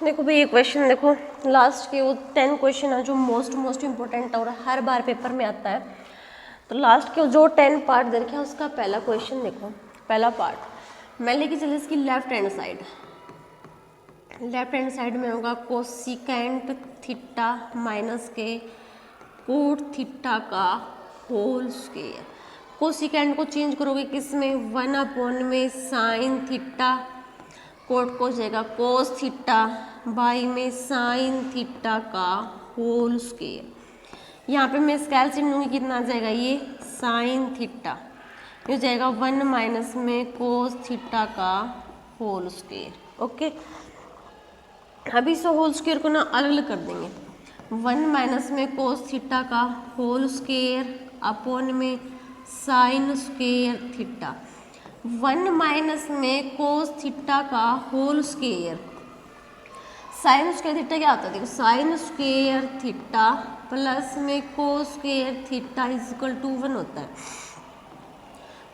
देखो भाई ये क्वेश्चन देखो, लास्ट के वो 10 क्वेश्चन है जो मोस्ट इम्पोर्टेंट और हर बार पेपर में आता है। तो लास्ट के जो 10 पार्ट दे रखे हैं उसका पहला क्वेश्चन देखो। पहला पार्ट मैं लेके चले इसकी left hand side. Left hand side में होगा कोसिकेंट थीटा माइनस के कोट थीटा का होल स्क्वायर। कोसिकेंट को चेंज करोगे किस में, 1 में साइन थीटा, कोट को जाएगा कोस थीटा, बाई में साइन थीटा का होल स्क्वायर। यहाँ पे मैं इसका एलसीएम लूँगी, कितना आ जाएगा ये साइन थीटा, ये हो जाएगा 1 माइनस में कोस थीटा का होल स्क्वायर। ओके, अभी इस होल स्क्वायर को ना अलग अलग कर देंगे। 1 माइनस में कोस थीटा का होल स्क्वायर अपॉन में साइन स्क्वायर थीटा। 1 माइनस में कोस थीटा का whole square, sine square theta क्या होता है, देखो साइन स्क्वायर थीटा प्लस में cos square theta is equal to 1 होता है।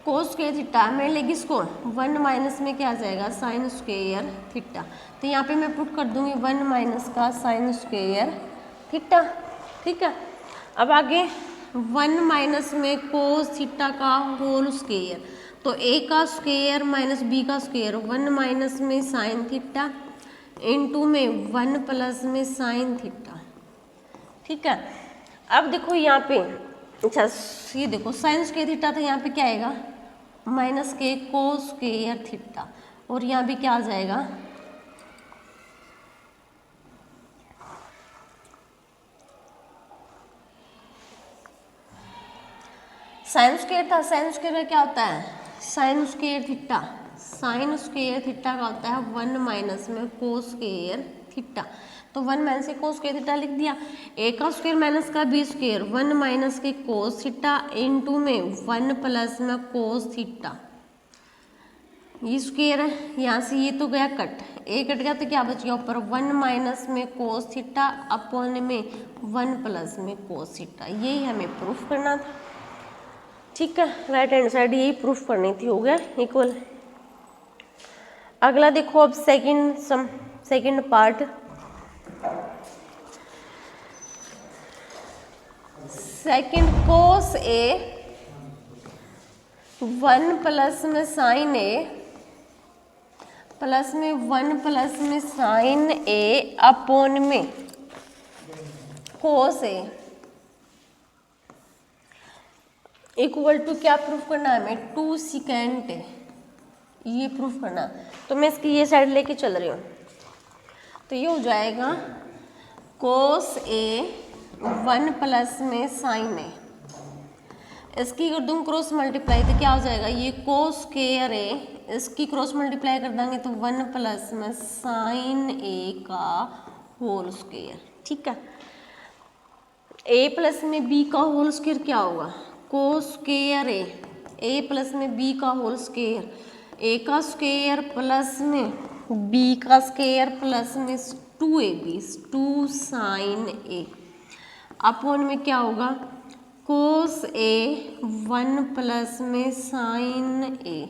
कोस स्क्वायर थीटा मैं लेगी इसको 1 माइनस में क्या आ जाएगा साइन स्क्वायर थीटा, तो यहाँ पे मैं पुट कर दूंगी 1 माइनस का साइन स्क्वायर थीटा। ठीक है, अब आगे 1 माइनस में कोस थीटा का होल स्क्वायर, तो ए का स्क्वायर माइनस बी का स्क्वायर, 1 माइनस में साइन थीटा इनटू में 1 प्लस में साइन थीटा। ठीक है, अब देखो यहाँ पे अच्छा ये देखो साइन स्क्वायर थीटा, तो यहाँ पे क्या आएगा माइनस के कोस स्क्वायर थीटा, और यहाँ भी क्या आ जाएगा साइन स्क्वायर था। साइन स्क्वायर का क्या होता है sign square theta, sign square theta का होता है 1 माइनस में कोस स्क्वायर थीटा, तो 1 माइनस के कोस स्क्वायर थीटा लिख दिया। ए का स्क्वायर माइनस का बी स्क्वायर, 1 माइनस के कोस थीटा इनटू में 1 प्लस में कोस थीटा, ये स्क्वायर है, यहाँ से ये तो गया कट, ए कट गया तो क्या बच गया ऊपर 1 माइनस में कोस थीटा अपॉन में 1 प्लस में कोस थीटा। यही हमें प्रूफ करना था। ठीक है, राइट हैंड साइड यही प्रूफ करनी थी, हो गया इक्वल। अगला देखो अब सेकंड पार्ट, सेकंड कोस ए 1 प्लस में साइन ए प्लस में 1 प्लस में साइन ए अपॉन में कोस ए इक्वल टू क्या प्रूफ करना है हमें 2 सेकेंड ए, ये प्रूफ करना। तो मैं इसकी ये साइड लेके चल रही हूँ, तो ये हो जाएगा कोस ए 1 प्लस में साइन ए, इसकी कर दूँ क्रॉस मल्टीप्लाई तो क्या हो जाएगा ये कोस स्क्वायर ए, इसकी क्रॉस मल्टीप्लाई कर देंगे तो 1 प्लस में साइन ए का होल स्क्वायर। ठीक है, ए प्लस में बी का होल स्क्वायर क्या होगा कोस स्क्वायर ए प्लस में बी का होल स्क्वायर, ए का स्क्वायर प्लस में बी का स्क्वायर प्लस में 2ab 2 साइन ए अपॉन में क्या होगा कोस ए 1 प्लस में साइन ए।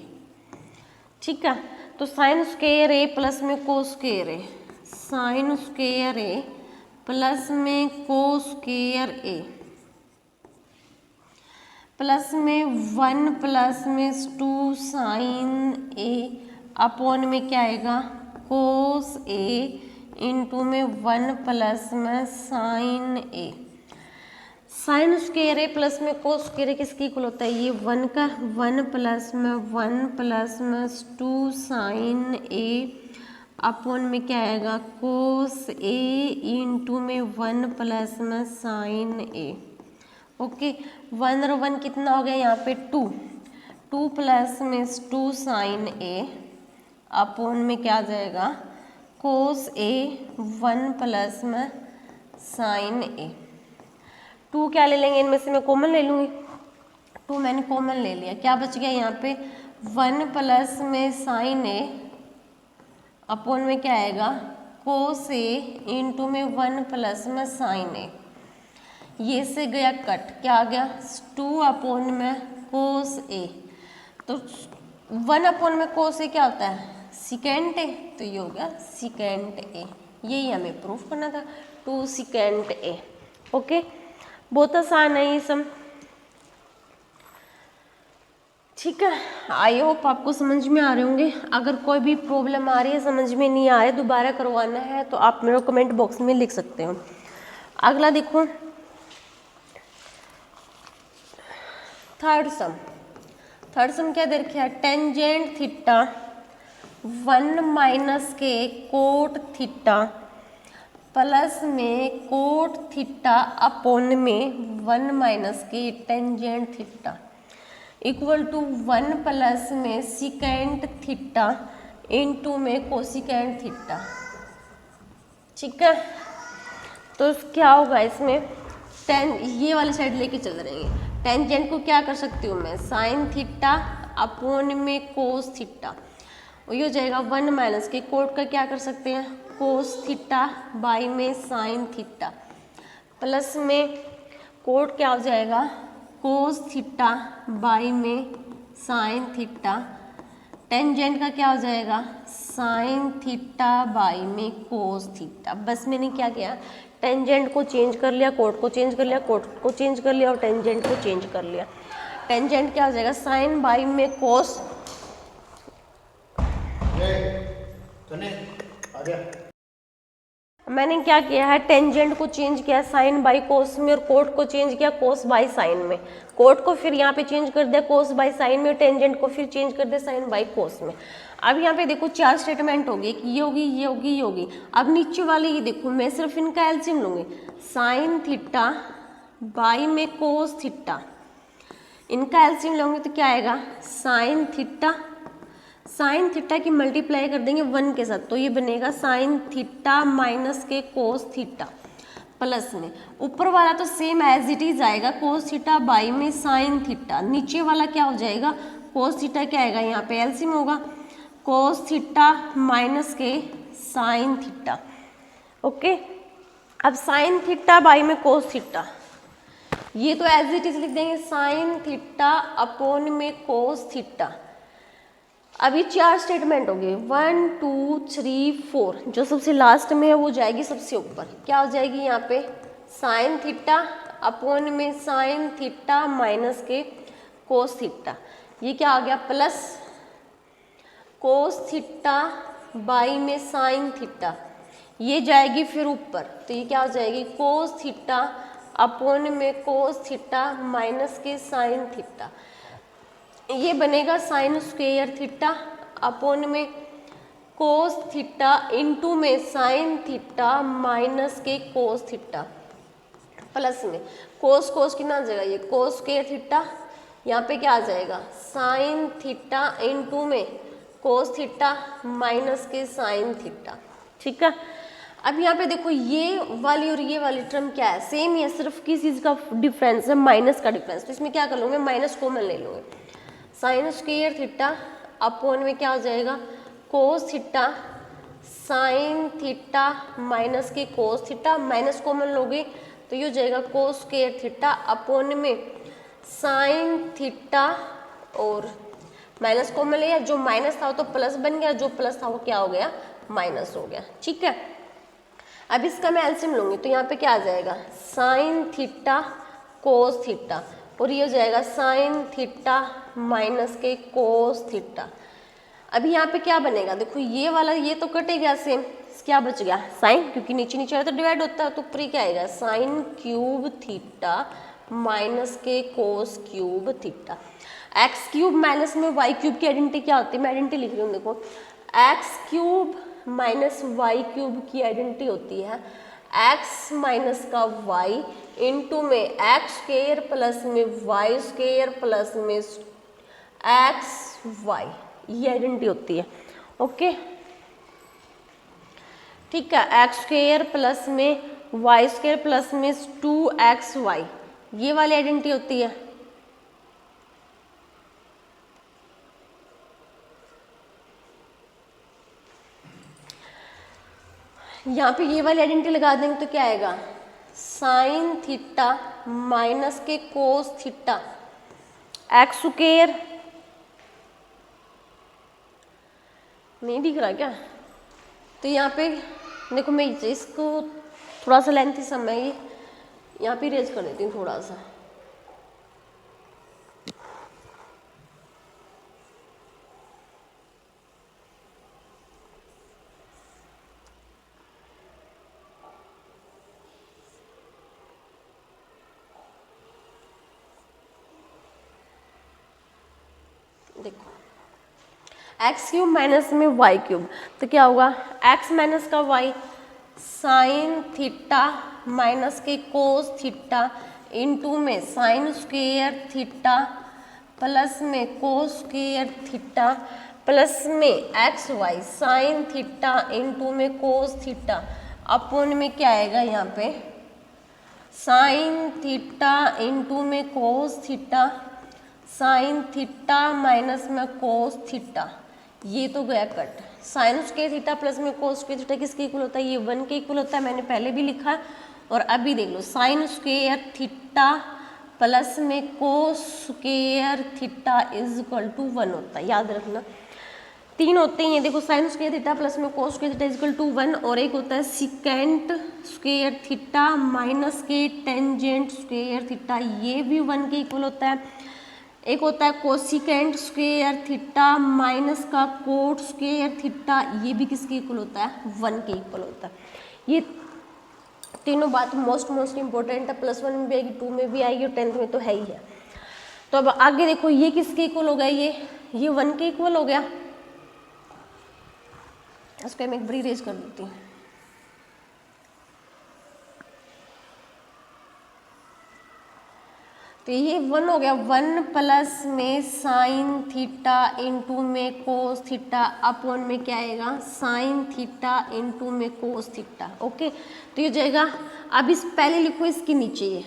ठीक है, तो साइन स्क्वायर ए प्लस में cos square A, sine square A plus में कोस स्क्वायर ए प्लस में 1 प्लस में 2 साइन ए अपॉन में क्या आएगा कोस ए इंटू में 1 प्लस में sine A. Sine square A plus में कोस स्क्वायर ए किसकी इक्वल होता है ये 1 का, 1 प्लस में 1 प्लस में 2 साइन ए अपॉन में क्या आएगा कोस ए इंटू में 1 प्लस में साइन ए। ओके, 1 और 1 कितना हो गया यहाँ पे 2 प्लस में 2 साइन ए अपॉन में क्या आ जाएगा कोस ए 1 प्लस में साइन ए। 2 क्या ले लेंगे इनमें से मैं कॉमन ले लूँगी, 2 मैंने कॉमन ले लिया, क्या बच गया यहाँ पे 1 प्लस में साइन ए अपॉन में क्या आएगा कोस ए इंटू में 1 प्लस में साइन ए, ये से गया कट, क्या आ गया 2 अपॉन में कोस ए, तो 1 अपॉन में कोस ए क्या होता है सेकेंड ए, तो ये हो गया सेकेंड ए, यही हमें प्रूफ करना था, 2 सेकेंड ए। ओके, बहुत आसान है ये सब, ठीक है। आई होप आपको समझ में आ रहे होंगे। अगर कोई भी प्रॉब्लम आ रही है, समझ में नहीं आ रही, दोबारा करवाना है तो आप मेरे को कमेंट बॉक्स में लिख सकते हो। अगला देखो, थर्ड सम क्या दे रखा है, टेंजेंट थीटा 1 माइनस के कोट थीटा प्लस में कोट थीटा अपॉन में 1 माइनस के tangent theta equal to 1 plus में सिकेंट थीटा इनटू में कोसिकेंट थीटा, ठीक है। तो क्या होगा इसमें, ये वाली साइड लेके चल रहे हैं, टेंजेंट को क्या कर सकती हूँ मैं, साइन थीटा अपॉन में कोस थीटा, ये हो जाएगा 1 माइनस के कोट का क्या कर सकते हैं, कोस थीटा बाई में साइन थीटा प्लस में कोट क्या हो जाएगा, कोस थीटा बाई में साइन थीटा, टेंजेंट का क्या हो जाएगा, साइन थीटा बाई में कोस थीटा। बस मैंने क्या किया, टेंजेंट को चेंज कर लिया, कोट को चेंज कर लिया, कोट को चेंज कर लिया और टेंजेंट को चेंज कर लिया। टेंजेंट क्या हो जाएगा, साइन बाई में कोस, मैंने क्या किया है, टेंजेंट को चेंज किया साइन बाई कोस में और कोट को चेंज किया कोस बाई साइन में, कोट को फिर यहाँ पे चेंज कर दिया कोस बाई साइन में, टेंजेंट को फिर चेंज कर दिया साइन बाई कोस में। अब यहाँ पे देखो 4 स्टेटमेंट होगी, ये होगी, ये होगी, ये होगी। अब नीचे वाले ये देखो, मैं सिर्फ इनका एलसीएम लूंगी, साइन थीटा बाई में कोस थीटा, इनका एलसीएम लूंगी तो क्या आएगा, साइन थीटा, साइन थीटा की मल्टीप्लाई कर देंगे 1 के साथ, तो ये बनेगा साइन थीटा माइनस के कोस थीटा प्लस में ऊपर वाला तो सेम एज इट इज आएगा, कोस थीटा बाई में साइन थीटा, नीचे वाला क्या हो जाएगा, कोस थीटा क्या आएगा, यहाँ पे एलसीएम होगा कोस थीटा माइनस के साइन थीटा। ओके, अब साइन थीटा बाई में कोस थीटा, ये तो एज इट इज लिख देंगे साइन थीटा अपॉन में कोस थीटा। अभी 4 स्टेटमेंट हो गए, 1 2 3 4, जो सबसे लास्ट में है वो जाएगी सबसे ऊपर, क्या हो जाएगी यहाँ पे, साइन थीटा अपॉन में साइन थीटा माइनस के कोस थीटा, ये क्या आ गया प्लस कोस थीटा बाई में साइन थीटा, ये जाएगी फिर ऊपर, तो ये क्या हो जाएगी कोस थीटा अपॉन में कोस थीटा माइनस के साइन थीटा, ये बनेगा साइन स्क्वायर थीटा अपॉन में कोस थीटा इनटू में साइन थीटा माइनस के कोस थीटा प्लस में कोस कोस कितना आ जाएगा, ये कोस स्क्वायर थीटा, यहाँ पे क्या आ जाएगा साइन थीटा इनटू में कोस थीटा माइनस के साइन थीटा, ठीक है। अब यहाँ पे देखो ये वाली और ये वाली टर्म क्या है, सेम ही है, सिर्फ किस चीज़ का डिफरेंस है, माइनस का डिफरेंस, तो इसमें क्या कर लूँगे, माइनस कॉमन ले लूँगे, साइन स्क्वायर थीटा अपॉन में क्या हो जाएगा cos theta sine theta minus के कोस थीटा, माइनस कॉमन लोगे तो ये हो जाएगा कोस स्क्वायर थीटा अपॉन में साइन थीटा, और माइनस कॉमन लिया, जो माइनस था वो तो प्लस बन गया, जो प्लस था वो क्या हो गया माइनस हो गया, ठीक है। अब इसका मैं एलसीएम लूंगी तो यहाँ पे क्या आ जाएगा साइन थीटा कोस थीटा, और ये हो जाएगा साइन थीटा माइनस के कोस थीटा। अभी यहाँ पे क्या बनेगा, देखो ये वाला ये तो कटेगा सेम, क्या बच गया साइन, क्योंकि नीचे नीचे तो डिवाइड होता है, तो ऊपर क्या आएगा साइन क्यूब थीटा माइनस के cos cube theta. X cube minus में वाई क्यूब की आइडेंटिटी क्या होती है, मैं आइडेंटिटी लिख रही हूँ, देखो X cube minus Y cube की आइडेंटिटी होती है एक्स माइनस का वाई इंटू में एक्स स्क्वायर प्लस में वाई स्क्वायर प्लस में एक्स वाई, ये आइडेंटिटी होती है। ओके, ठीक है, एक्स स्क्वायर प्लस में वाई स्क्वायर प्लस में 2xy, ये वाली आइडेंटिटी होती है। यहाँ पे ये वाली आइडेंटिटी लगा देंगे तो क्या आएगा साइन थीटा माइनस के कोस थीटा एक्स स्क्वायर, नहीं दिख रहा क्या, तो यहाँ पे देखो मैं इसको थोड़ा सा लेंथी समय यहाँ पे रेज कर देती हूँ थोड़ा सा। देखो एक्स क्यूब माइनस में वाई क्यूब, तो क्या होगा एक्स माइनस का वाई साइन थीटा माइनस के कोस थीटा इंटू में साइन स्क्वेयर थीटा प्लस में कोस स्क्वेयर थीटा प्लस में X Y sine theta into में कोस थीटा अपन में क्या आएगा यहाँ पे साइन थीटा इंटू में cos theta sine theta minus में कोस थीटा, ये तो गया cut. Sign square theta plus में कोस स्क्वायर थीटा किसके इक्वल होता है, ये 1 के इक्वल होता है, मैंने पहले भी लिखा है। और अभी देख लो साइन स्क्वायर थीटा प्लस में cos square theta is equal to 1 होता है, याद रखना। 3 होते हैं, देखो साइन स्क्वायर थीटा प्लस में cos square theta is equal to 1, और एक होता है सिकेंट स्क्वायर थीटा माइनस के टेंजेंट स्क्वायर थीटा, ये भी 1 के इक्वल होता है। एक होता है कोसिकेंट स्क्वायर थीटा माइनस का कोट स्क्वायर थीटा, ये भी किसके इक्वल होता है 1 के इक्वल होता है। ये तीनों बात मोस्ट इंपॉर्टेंट है, +1 में भी आएगी, 2 में भी आएगी और 10th में तो है ही है। तो अब आगे देखो ये किसके इक्वल हो गया, ये 1 के इक्वल हो गया। इसको मैं एक बार इरेज कर देती हूँ। तो ये 1 हो गया, 1 प्लस में साइन थीटा इंटू में कोस थीटा अपॉन में क्या आएगा साइन थीटा इंटू में कोस थीटा। ओके, तो ये जाएगा, अब इस पहले लिखो इसके नीचे ये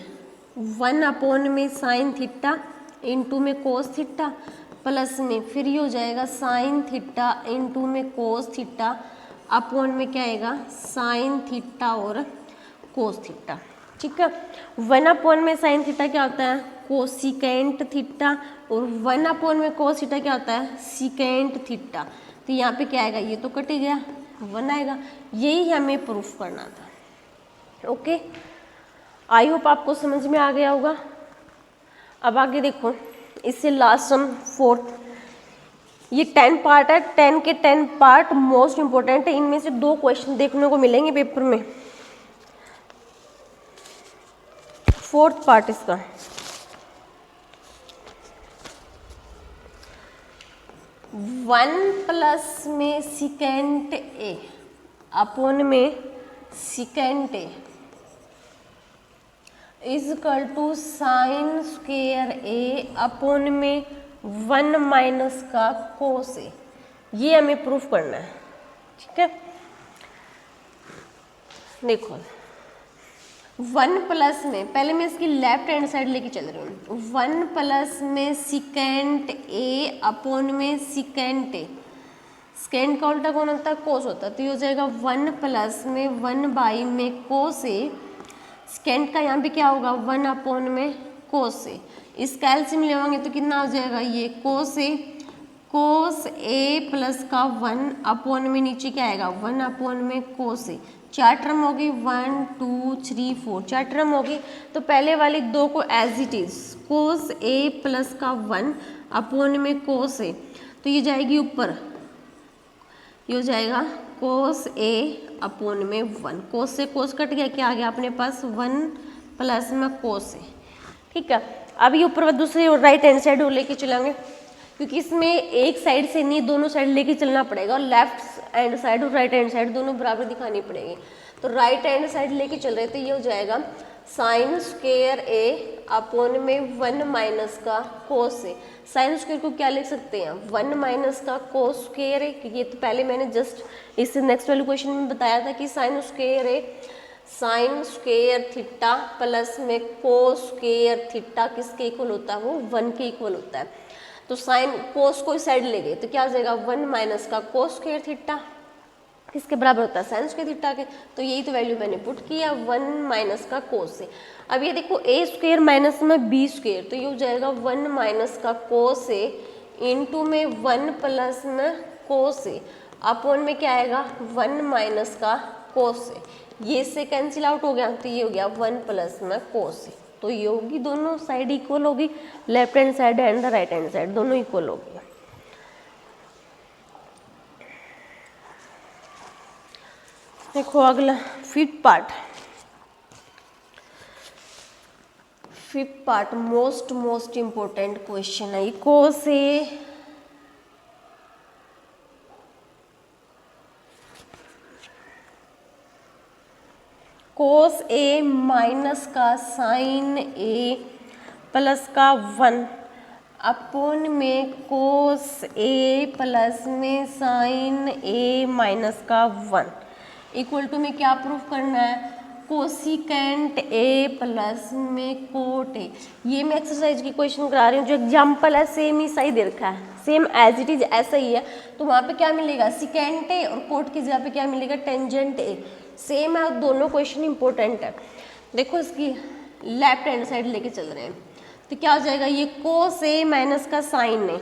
1 अपॉन में साइन थीटा इंटू में कोस थीटा प्लस में फिर ये हो जाएगा साइन थीटा इंटू में कोस थीटा अपॉन में क्या आएगा साइन थीटा और कोस थीटा। ठीक है, 1 अपॉन में साइन थीटा क्या होता है कोसिकेंट थीटा और 1 अपॉन में कोस थीटा क्या होता है सिकेंट थीटा। तो यहाँ पे क्या आएगा, ये तो कट ही गया, 1 आएगा। यही हमें प्रूफ करना था। ओके, आई होप आपको समझ में आ गया होगा। अब आगे देखो, इससे लास्ट सम 4th, ये 10 पार्ट है, 10 के 10 पार्ट मोस्ट इंपॉर्टेंट है। इनमें से 2 क्वेश्चन देखने को मिलेंगे पेपर में। 4th पार्ट इसका, वन प्लस में सिकेंट ए अपॉन में secant A is equal to sine square A upon में 1 माइनस का कोस ए, ये हमें प्रूफ करना है। ठीक है, देखो 1 प्लस में, पहले मैं इसकी लेफ्ट हैंड साइड लेके चल रही हूँ। 1 प्लस में सिकेंट ए अपॉन में सिकेंट ए, सिकेंट का उल्टा कौन होता है कोस होता है, तो ये हो जाएगा 1 प्लस में 1 बाई में कोस ए, सिकेंट का यहाँ पे क्या होगा 1 अपॉन में कोस ए, इसका एलसीएम लेवांगे तो कितना हो जाएगा ये कोस ए प्लस का 1 अपॉन में नीचे क्या आएगा 1 अपॉन में कोस ए। 4 टर्म होगी 1 2 3 4, 4 टर्म होगी। तो पहले वाली 2 को as it is cos A plus का 1 अपॉन में कोस ए, तो ये जाएगी ऊपर, ये हो जाएगा कोस ए अपॉन में 1, कोस से कोस कट गया, क्या आ गया अपने पास 1 प्लस में कोस ए। ठीक है, अब ये ऊपर दूसरी राइट हैंड साइड लेके चलेंगे, क्योंकि इसमें एक साइड से नहीं दोनों साइड लेके चलना पड़ेगा, और लेफ्ट हैंड साइड और राइट हैंड साइड दोनों बराबर दिखानी पड़ेगी। तो राइट हैंड साइड लेके चल रहे तो ये हो जाएगा साइन स्क्वेयर ए अपॉन में 1 माइनस का कोस ए। साइन स्क्वेयर को क्या लिख सकते हैं 1 माइनस का कोस स्क्वेयर ए, क्योंकि ये तो पहले मैंने जस्ट इस नेक्स्ट वाले क्वेश्चन में बताया था कि साइन स्क्वेयर ए साइन स्क्वेयर थीटा प्लस में कोस स्क्वेयर थीटा किसके इक्वल होता है वो 1 के इक्वल होता है। तो साइन कोस को इस साइड ले गए तो क्या हो जाएगा 1 माइनस का कोस स्क्वायर थीटा किसके बराबर होता है साइन स्क्वायर थीटा के। तो यही तो वैल्यू मैंने पुट किया 1 माइनस का कोस से। अब ये देखो ए स्क्वायर माइनस में बी स्क्वायर, तो ये हो जाएगा 1 माइनस का कोस ए इंटू में 1 प्लस में कोस ए अपॉन में क्या आएगा 1 माइनस का कोस ए, ये से कैंसिल आउट हो गया तो ये हो गया 1 प्लस में कोस ए। तो ये होगी, दोनों साइड इक्वल होगी, left hand side and the right hand side दोनों इक्वल होगी। देखो अगला fifth part most important question है। कोस ए माइनस का साइन ए प्लस का 1 अपॉन में कोस ए प्लस में साइन ए माइनस का 1 इक्वल टू में क्या प्रूफ करना है, कोसिकेंट ए प्लस में कोट ए। ये मैं एक्सरसाइज की क्वेश्चन करा रही हूँ, जो एग्जाम्पल है सेम ही सही दे रखा है, सेम एज इट इज ऐसा ही है। तो वहाँ पे क्या मिलेगा, सिकेंट ए, और कोट की जगह पे क्या मिलेगा, टेंजेंट ए। सेम है, दोनों क्वेश्चन इंपॉर्टेंट है। देखो इसकी लेफ्ट हैंड साइड लेके चल रहे हैं तो क्या हो जाएगा, ये कोस ए माइनस का साइन ए,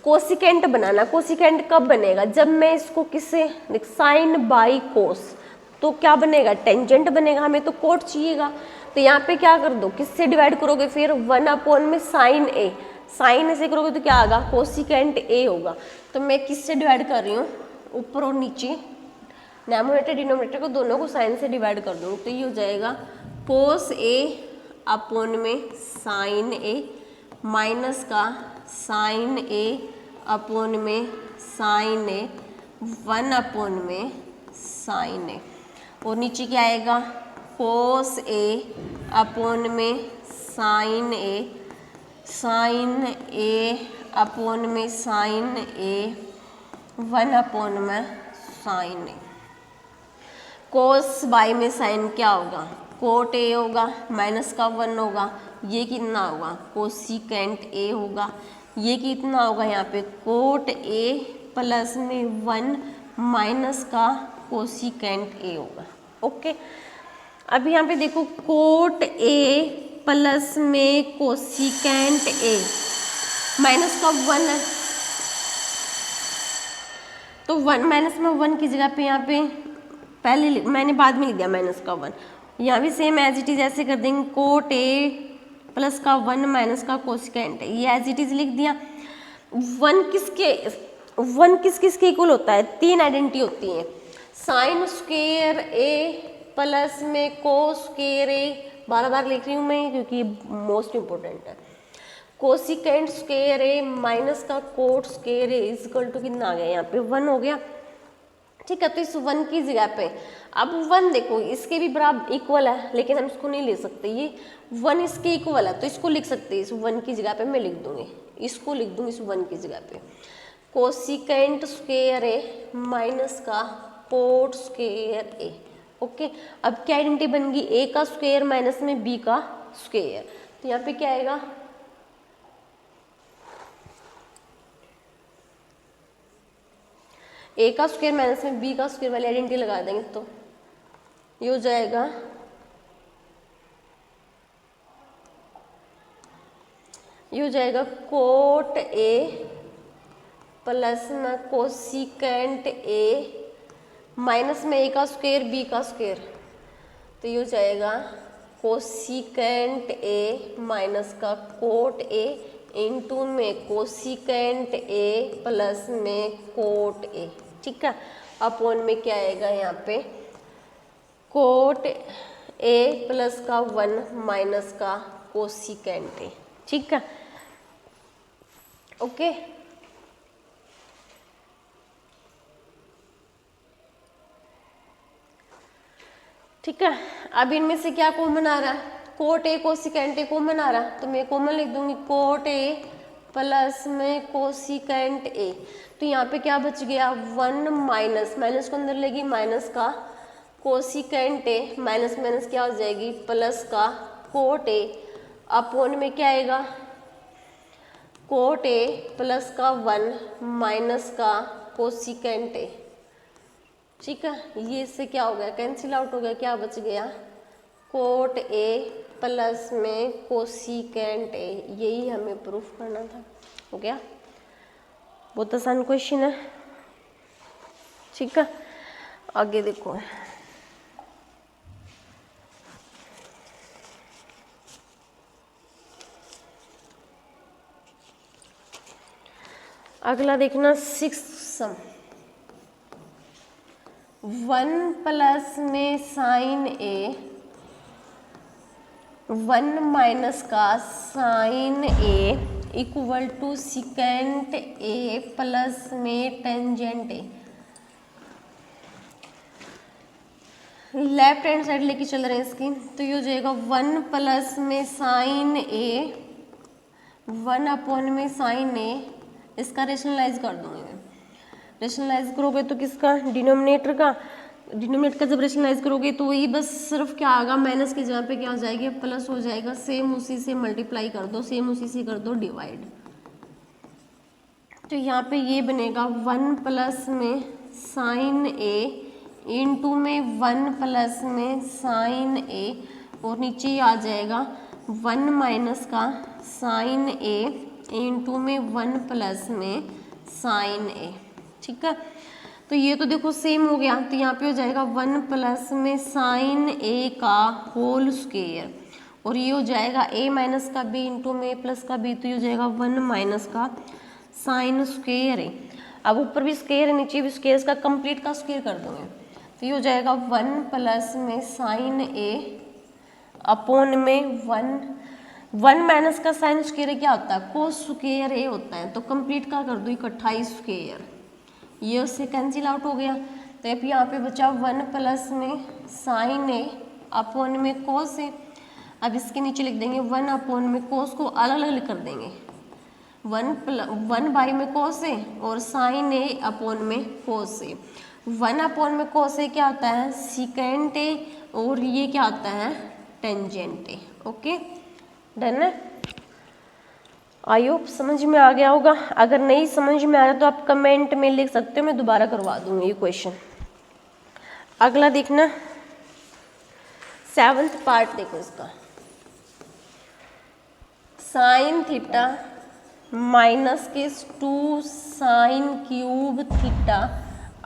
कोसिकेंट बनाना। कोसिकेंट कब बनेगा, जब मैं इसको किससे, साइन बाई कोस, तो क्या बनेगा, टेंजेंट बनेगा। हमें तो कोट चाहिएगा, तो यहाँ पे क्या कर दो, किससे डिवाइड करोगे फिर, 1 अपॉन में साइन ए, साइन ऐसे करोगे तो क्या आएगा, कोसिकेंट ए होगा। तो मैं किससे डिवाइड कर रही हूँ, ऊपर और नीचे, न्यूमरेटर डिनोमिनेटर को दोनों को साइन से डिवाइड कर दूँ, तो ये हो जाएगा कोस ए अपॉन में साइन ए माइनस का साइन ए अपॉन में साइन ए 1 अपॉन में साइन ए, और नीचे क्या आएगा, कोस ए अपॉन में साइन ए अपॉन में साइन ए 1 अपॉन में साइन ए। कोस बाई में साइन क्या होगा, कोट ए होगा, माइनस का 1 होगा, ये कितना होगा, कोसिकेंट ए होगा, ये कितना होगा यहाँ पे, कोट ए प्लस में 1 माइनस का कोसिकेंट ए होगा। ओके, अब यहाँ पे देखो कोट ए प्लस में कोसिकेंट ए, माइनस का 1 है तो 1 माइनस में 1 की जगह पे यहाँ पे पहले मैंने बाद में लिख दिया माइनस का 1, यहाँ भी सेम एज इट इज ऐसे कर देंगे, कोट ए प्लस का 1 माइनस का कोसिकेंट ए, ये एज इट इज लिख दिया। 1 किस किसके इक्वल होता है, 3 आइडेंटिटी होती हैं, साइन स्क्वायर ए प्लस में कोस स्क्वायर ए, बार लिख रही हूँ मैं क्योंकि मोस्ट इंपॉर्टेंट है, कोसिकेंट स्क्वायर ए माइनस का cot square A equal to कितना आ गया, यहाँ पे 1 हो गया। ठीक है, तो इस 1 की जगह पे अब 1 देखो इसके भी बराबर इक्वल है, लेकिन हम इसको नहीं ले सकते, ये 1 इसके इक्वल है तो इसको लिख सकते हैं, इस 1 की जगह पे मैं लिख दूंगी, इसको लिख दूंगी इस 1 की जगह पे, कोसिकेंट स्क्वायर ए माइनस का कोट स्क्वायर ए। ओके, अब क्या आइडेंटिटी बन गई, ए का स्क्वायर माइनस में बी का स्क्वायर, तो यहाँ पे क्या आएगा, ए का स्क्वायर माइनस में बी का स्क्वायर वाली आइडेंटिटी लगा देंगे तो ये हो जाएगा कोट ए प्लस में कोसिकेंट ए माइनस में ए का स्क्वायर बी का स्क्वायर, तो ये हो जाएगा कोसिकेंट ए माइनस का कोट ए इंटू में कोसिकेंट ए प्लस में कोट ए। ठीक है, अपॉन में क्या आएगा यहाँ पे, कोट ए प्लस का 1 माइनस का कोसिकेंट ए। ठीक है, ओके, ठीक है। अब इनमें से क्या कॉमन आ रहा है, cot A cosecant A common आ रहा है, तो मैं कॉमन लिख दूंगी कोट ए प्लस में कोसिकेंट ए, तो यहाँ पे क्या बच गया 1 माइनस को अंदर लेगी माइनस का कोसिकेंट ए, माइनस माइनस क्या हो जाएगी प्लस का कोट ए, अपॉन में क्या आएगा कोट ए प्लस का 1 माइनस का कोसिकेंट ए। ठीक है, ये इससे क्या हो गया, कैंसिल आउट हो गया, क्या बच गया कोट ए प्लस में कोसिकेंट ए, यही हमें प्रूफ करना था। हो गया, बहुत आसान क्वेश्चन है। ठीक है, आगे देखो, अगला देखना 6 सम, 1 प्लस में साइन ए, 1 माइनस का sine A equal to secant A plus में tangent A. Left hand side लेके चल रहे हैं इसकी, तो ये हो जाएगा 1 प्लस में साइन ए, 1 अपॉन में साइन ए, इसका रेशनलाइज कर दूंगी मैं। रेशनलाइज करोगे तो किसका, डिनोमिनेटर का, डिनोमिनेटर का जब रेशनलाइज करोगे तो वही बस सिर्फ क्या आएगा, माइनस की जगह पे क्या हो जाएगी, प्लस हो जाएगा। सेम उसी से मल्टीप्लाई कर दो, सेम उसी से कर दो डिवाइड। तो यहाँ पे ये बनेगा 1 प्लस में साइन ए इंटू में 1 प्लस में साइन ए, और नीचे आ जाएगा 1 माइनस का साइन ए इंटू में 1 प्लस में साइन ए। ठीक है, तो ये तो देखो सेम हो गया, तो यहाँ पे हो जाएगा 1 प्लस में साइन ए का होल स्क्वायर, और ये हो जाएगा a माइनस का b इंटू में a प्लस का b, तो ये हो जाएगा 1 माइनस का साइन स्क्वायर ए। अब ऊपर भी स्क्वायर है, नीचे भी स्क्वायर, इसका कंप्लीट का स्क्वायर कर दोगे, तो ये हो जाएगा 1 प्लस में साइन ए अपॉन में 1 माइनस का साइन स्क्वायर क्या होता है, कोस स्क्वायर ए होता है, तो कंप्लीट का कर दो इकट्ठा ही स्क्वायर, ये उससे कैंसिल आउट हो गया। तो अब यहाँ पे बचा 1 प्लस में साइन ए अपॉन में कोस ए। अब इसके नीचे लिख देंगे 1 अपॉन में कोस को अलग अलग कर देंगे, 1 बाई में कोस ए और साइन ए अपॉन में कोस ए। 1 अपॉन में कोस ए क्या होता है, सिकेंट ए, और ये क्या होता है, टेंजेंट ए। ओके डन है। आई होप समझ में आ गया होगा। अगर नहीं समझ में आ रहा तो आप कमेंट में लिख सकते हो, मैं दोबारा करवा दूंगी ये क्वेश्चन। अगला देखना 7th पार्ट, देखो इसका, साइन थीटा माइनस के 2 साइन क्यूब थीटा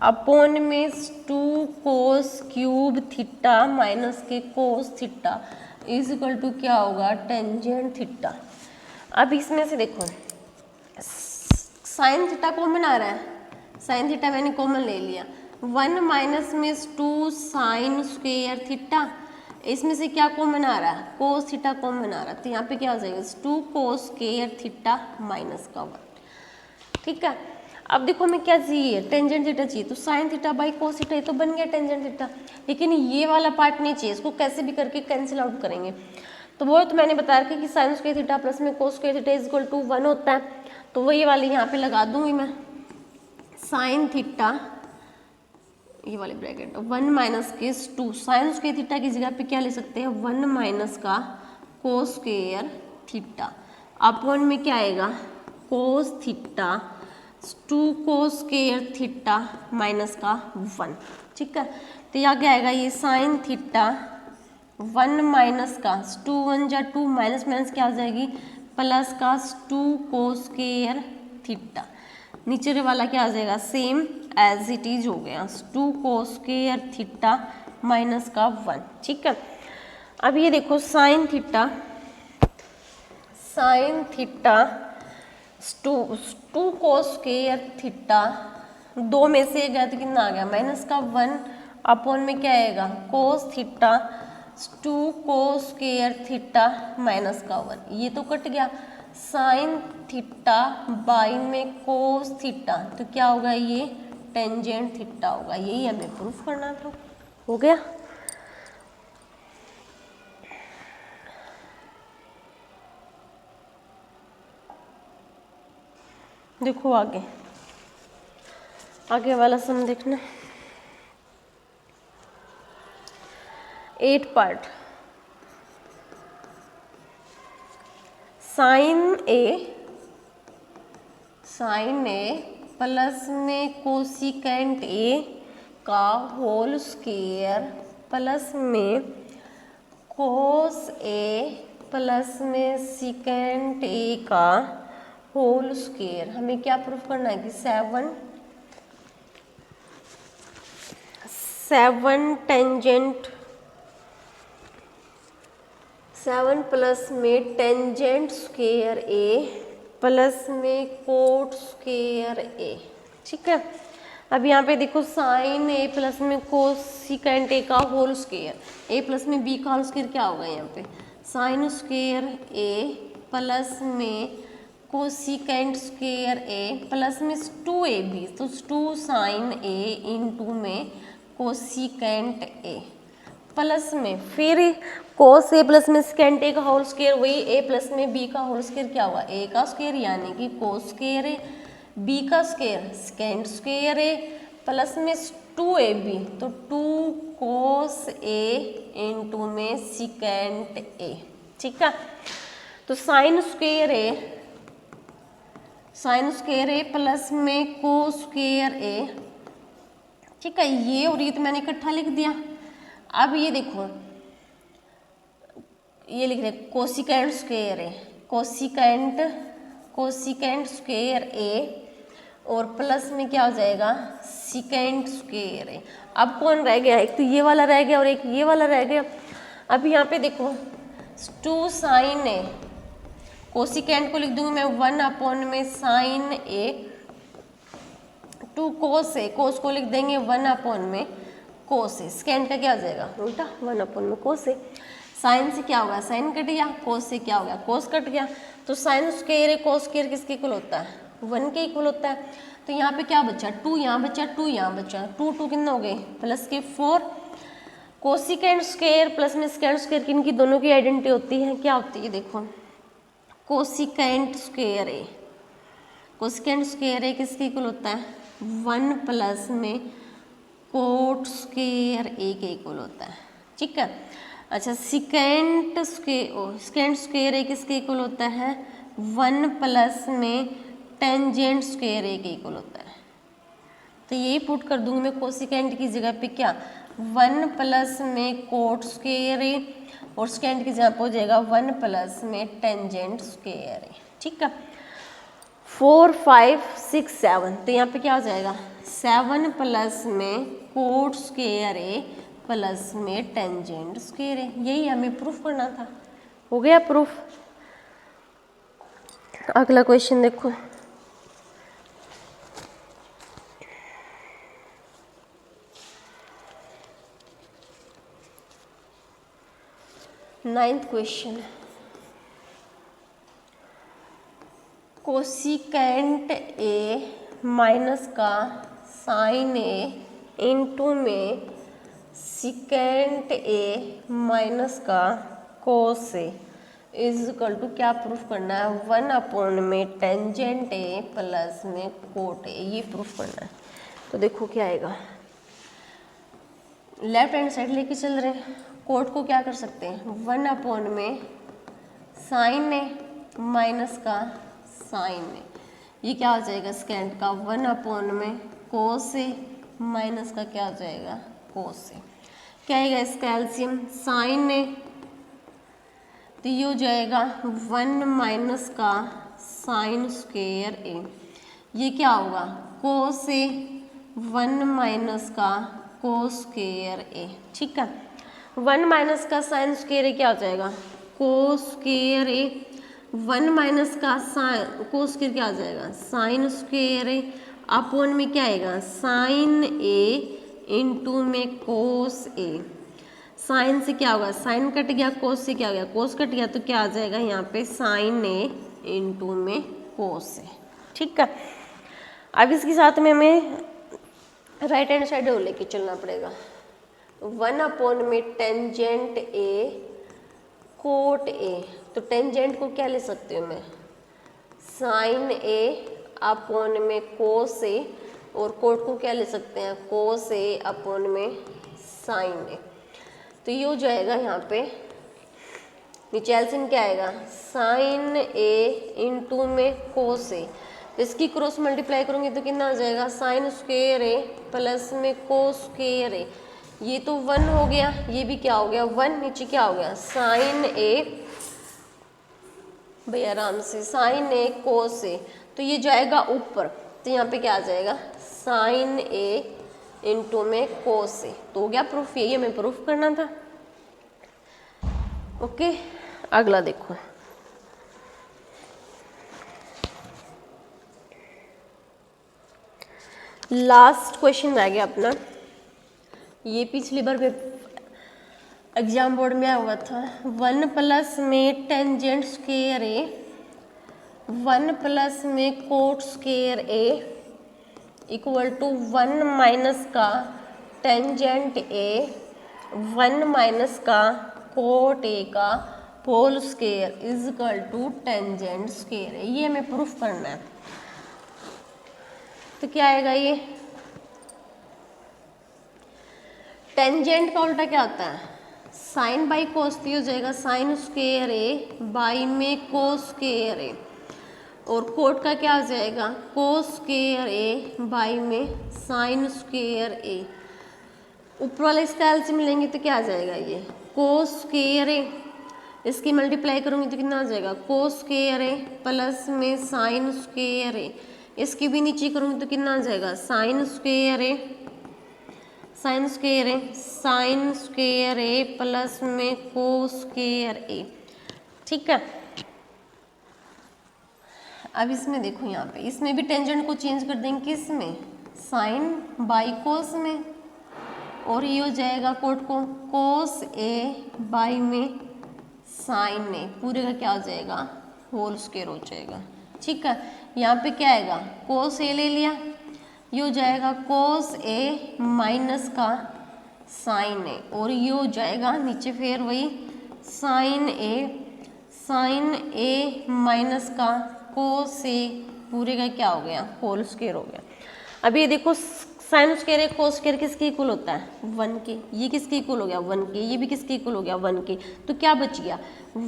अपॉन में 2 कोस क्यूब थीटा माइनस के cos theta is equal to क्या होगा, टेंजेंट थीटा। अब इसमें से देखो साइन थीटा कॉमन आ रहा है, साइन थीटा मैंने कॉमन ले लिया, 1 माइनस में 2 साइन स्क्वायर थीटा, इसमें से क्या कॉमन आ रहा है, कोस थीटा कॉमन आ रहा है, तो यहाँ पे क्या हो जाएगा 2 कोस स्क्वायर थीटा माइनस का 1। ठीक है, अब देखो हमें क्या चाहिए, टेंजेंट थीटा चाहिए, तो sine theta by cos theta, ये तो बन गया टेंजेंट थीटा, लेकिन ये वाला पार्ट नहीं चाहिए, इसको कैसे भी करके कैंसिल आउट करेंगे। तो वो तो मैंने बता रखा कि साइन स्क्वायर थीटा प्लस में cos square theta is equal to 1 होता है, तो वही वाली यहाँ पे लगा दूंगी मैं, साइन थीटा, ये वाली ब्रैकेट 1 माइनस के 2 साइन स्क्वायर थीटा की जगह पे क्या ले सकते हैं, 1 माइनस का कोस स्क्वायर थीटा अपॉन में क्या आएगा, कोस थीटा 2 कोस स्क्वायर थीटा माइनस का 1। ठीक है, तो यहाँ क्या आएगा, ये साइन थीटा 1 माइनस का 2 1 जा 2 माइनस माइनस क्या आ जाएगी, प्लस का 2 कोस स्क्वायर थीटा, नीचे वाला क्या आ जाएगा, सेम एज इट इज हो गया, 2 कोस स्क्वायर थीटा माइनस का 1। ठीक है, अब ये देखो साइन थीटा 2 कोस स्क्वायर थीटा, 2 में से गया तो कितना आ गया, माइनस का 1 अपॉन में क्या आएगा, कोस थीटा 2 कोस स्क्वायर थीटा माइनस का 1, ये तो कट गया, साइन थीटा बाई में कोस थीटा, तो क्या होगा, ये टेंजेंट थीटा होगा, यही हमें प्रूफ करना था। हो गया। देखो आगे, आगे वाला सम देखना, 8 पार्ट, साइन ए प्लस में कोसिकेंट ए का होल स्क्वायर प्लस में कोस ए प्लस में सिकेंट ए का होल स्क्वायर। हमें क्या प्रूफ करना है कि 7 प्लस में टेंजेंट स्क्वायर ए प्लस में कोट स्क्वायर ए, ठीक है। अब यहाँ पे देखो साइन ए प्लस में कोसिकेंट ए का होल स्क्वायर, ए प्लस में बी का होल स्क्वायर क्या होगा यहाँ पे, साइन स्क्वायर ए प्लस में कोसिकेंट स्क्वायर ए प्लस में 2ab, तो 2 साइन ए इंटू में कोसिकेंट ए प्लस में फिर कोस ए प्लस में सेकेंट ए का होल स्क्वायर, वही ए प्लस में बी का होल स्क्वायर क्या होगा, ए का स्क्वायर यानी कि कोस स्क्वायर ए, बी का square second square A plus में 2ab, तो 2 कोस ए इंटू में सेकेंट ए, ठीक है। तो साइन स्क्वायर ए प्लस में कोस स्क्वायर ए, ठीक है। ये और ये तो मैंने इकट्ठा लिख दिया। अब ये देखो ये लिख रहे कोसिकेंट स्क्वायर ए, कोसिकेंट स्क्वायर ए और प्लस में क्या हो जाएगा सेकेंट स्क्वायर ए। अब कौन रह गया, एक तो ये वाला रह गया और एक ये वाला रह गया। अब यहाँ पे देखो 2 साइन ए, कोसिकेंट को लिख दूंगी मैं 1 में साइन ए, 2 कोस ए, कोस को लिख देंगे 1 में कोस ए, सेकेंड का क्या हो जाएगा उल्टा 1 में कोस ए। साइन से क्या होगा, साइन कट गया, कोस से क्या हो गया, कोस कट गया। तो साइन स्क्वायर है, कोस स्क्वायर किसके इक्वल होता है, 1 के इक्वल होता है। तो यहाँ पे क्या बचा, 2 यहाँ बचा, 2 यहाँ बचा, 2 2 कितना हो गए प्लस के 4। कोसिकेंट स्क्वायर प्लस में सेकेंड स्क्वायर की इनकी दोनों की आइडेंटिटी होती है, क्या होती है देखो, कोसिकेंट स्क्वायर ए, कोसिकेंट स्क्वायर ए किसके इक्वल होता है 1 प्लस में कोट स्क्वायर ए के इक्वल होता है, ठीक है। अच्छा सेकेंट स्क्वायर ए किसके इक्वल होता है 1 प्लस में टेंजेंट स्क्वायर ए के इक्वल होता है। तो यही पुट कर दूंगी मैं कोसिकेंट की जगह पे क्या 1 प्लस में कोट स्क्वायर ए और सेकेंड की जगह पे हो जाएगा 1 प्लस में टेंजेंट स्क्वायर ए, ठीक है। 4 5 6 7, तो यहाँ पे क्या हो जाएगा 7 प्लस में कोट स्क्वायर ए प्लस में टेंजेंट स्क्वायर ए। यही हमें प्रूफ करना था, हो गया प्रूफ। अगला क्वेश्चन देखो, ninth question, cosecant A minus का साइन ए इंटू में सेकेंट ए माइनस का कोस ए इज इक्वल टू क्या प्रूफ करना है 1 में टेंजेंट ए प्लस में कोट ए, ये प्रूफ करना है। तो देखो क्या आएगा, लेफ्ट हैंड साइड लेके चल रहे हैं, कोट को क्या कर सकते हैं 1 में साइन ए माइनस का साइन ए, ये क्या हो जाएगा सेकेंड का 1 में कोस ए माइनस का क्या हो जाएगा कोस ए। क्या आएगा इसका एलसीएम साइन ए, तो ये हो जाएगा 1 माइनस का साइन स्क्वायर ए, ये क्या होगा कोस ए 1 माइनस का कोस स्क्वायर ए, ठीक है। 1 माइनस का साइन स्क्वायर ए क्या हो जाएगा कोस स्क्वायर ए, 1 माइनस का साइन कोस स्क्वायर क्या हो जाएगा साइन स्क्वायर ए, अपॉन में क्या आएगा साइन ए इंटू में कोस ए। साइन से क्या होगा साइन कट गया, कोस से क्या हो गया कोस कट गया, तो क्या आ जाएगा यहाँ पे साइन ए इंटू में कोस ए, ठीक है। अब इसके साथ में हमें राइट हैंड साइड लेके चलना पड़ेगा। 1 में टेंजेंट ए कोट ए, तो टेंजेंट को क्या ले सकती हूँ मैं साइन ए अपॉन में कोस ए, और कोट को क्या ले सकते हैं कोस ए अपॉन में साइन ए। तो ये हो जाएगा यहाँ पे नीचे एलसीएम क्या आएगा साइन ए इंटू में कोस ए, तो इसकी क्रॉस मल्टीप्लाई करूँगी तो कितना आ जाएगा साइन स्क्वायर ए प्लस में कोस स्क्वायर ए, ये तो 1 हो गया, ये भी क्या हो गया 1, नीचे क्या हो गया साइन ए, भैया आराम से साइन ए कोस ए, तो ये जाएगा ऊपर, तो यहाँ पे क्या आ जाएगा साइन ए इंटू में कोस ए। तो हो गया प्रूफ, यही हमें प्रूफ करना था। ओके अगला देखो, लास्ट क्वेश्चन रह गया अपना, ये पिछली बार एग्जाम बोर्ड में आया हुआ था। 1 प्लस में टेंजेंट स्क्वायर ए, 1 प्लस में cot square A equal to 1 minus का टेंजेंट ए, 1 माइनस का कोट ए का whole square is equal to tangent square है। ये हमें प्रूफ करना है। तो क्या आएगा ये, टेंजेंट का उल्टा क्या होता है, साइन बाई कोस, तो हो जाएगा साइन स्क्वायर ए बाई में कोस स्क्वायर ए, और कोट का क्या हो जाएगा, कोस स्क्वायर ए बाई में साइन स्क्वायर ए। ऊपर वाले इसका एलसीएम लेंगे तो क्या आ जाएगा, ये कोस स्क्वायर ए, इसकी मल्टीप्लाई करूंगी तो कितना आ जाएगा, कोस स्क्वायर ए प्लस में साइन स्क्वायर ए, इसकी भी नीचे करूंगी तो कितना आ जाएगा, sine square A, sine square A, sine square A plus में कोस स्क्वायर ए। ठीक है, अब इसमें देखो यहाँ पे, इसमें भी टेंजेंट को चेंज कर देंगे, किस में, साइन बाई कोस में, और ये हो जाएगा कोट को कोस ए बाई में साइन ए, पूरे का क्या हो जाएगा, होल स्क्वायर हो जाएगा। ठीक है, यहाँ पे क्या आएगा, कोस ए ले लिया, ये हो जाएगा कोस ए माइनस का साइन ए, और ये हो जाएगा नीचे फिर वही साइन ए माइनस का कोस ए, पूरे का क्या हो गया, होल स्क्वायर हो गया। अब ये देखो साइन स्क्वायर कोस स्क्वायर किसके इक्वल होता है, 1 के, ये किसके इक्वल हो गया 1 के, ये भी किसके इक्वल हो गया 1 के। तो क्या बच गया,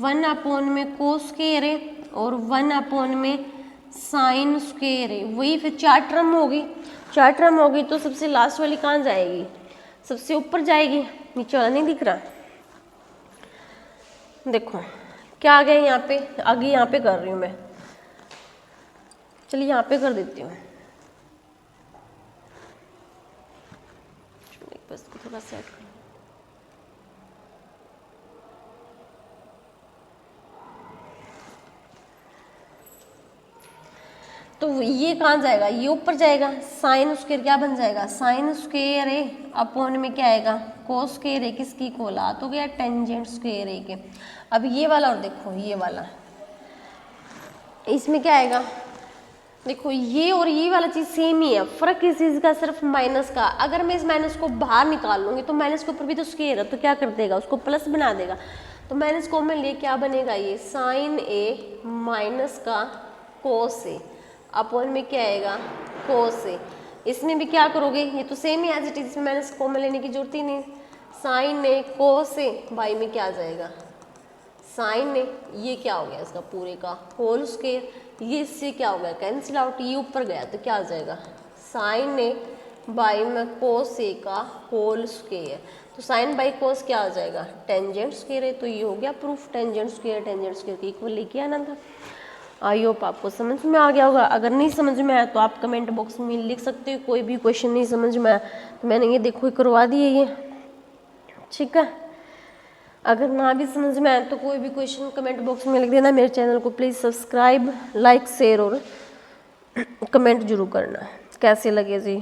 1 अपॉन में कोस स्क्वायर है और 1 अपॉन में साइन स्क्वायर है, वही फिर 4 टर्म होगी, 4 टर्म होगी तो सबसे लास्ट वाली कहाँ जाएगी, सबसे ऊपर जाएगी, नीचे वाला नहीं दिख रहा। देखो क्या आ गया यहाँ पे, आगे यहाँ पे कर रही हूँ मैं, चलिए यहाँ पे कर देती हूँ, बस थोड़ा सेट कर। तो ये कहाँ जाएगा, ये ऊपर जाएगा, साइन स्क्वायर क्या बन जाएगा, साइन स्क्वायर ए अपॉन में क्या आएगा, कोस स्क्वायर ए, किसकी इक्वल आ तो गया टेंजेंट स्क्वायर ए के। अब ये वाला और देखो ये वाला, इसमें क्या आएगा, देखो ये और ये वाला चीज़ सेम ही है, फर्क किस चीज़ का, सिर्फ माइनस का। अगर मैं इस माइनस को बाहर निकाल लूँगी तो माइनस के ऊपर भी तो स्क्वायर है, तो क्या कर देगा, उसको प्लस बना देगा। तो माइनस को में लिए क्या बनेगा, ये साइन ए माइनस का कोस ए अपॉन में क्या आएगा, कोस ए। इसमें भी क्या करोगे, ये तो सेम ही एज इट इज, इसमें माइनस को में लेने की जरूरत ही नहीं, sign A cos A by में क्या आ जाएगा, साइन ए, ये क्या हो गया इसका पूरे का होल स्क्वायर, ये इससे क्या हो गया कैंसिल आउट, ये ऊपर गया तो क्या आ जाएगा, साइन ए बाई में कोस ए का होल स्क्वायर। तो साइन बाई कोस क्या आ जाएगा, टेंजेंट स्क्वायर है। तो ये हो गया प्रूफ, टेंजेंट स्क्वायर के इक्वल लेके आना था। आई होप आपको समझ में आ गया होगा। अगर नहीं समझ में आया तो आप कमेंट बॉक्स में लिख सकते हो, कोई भी क्वेश्चन नहीं समझ में आया तो मैंने ये देखो करवा दिए ये, ठीक है। अगर ना भी समझ में आए तो कोई भी क्वेश्चन कमेंट बॉक्स में लिख देना। मेरे चैनल को प्लीज़ सब्सक्राइब, लाइक, शेयर और कमेंट जरूर करना। कैसे लगे जी।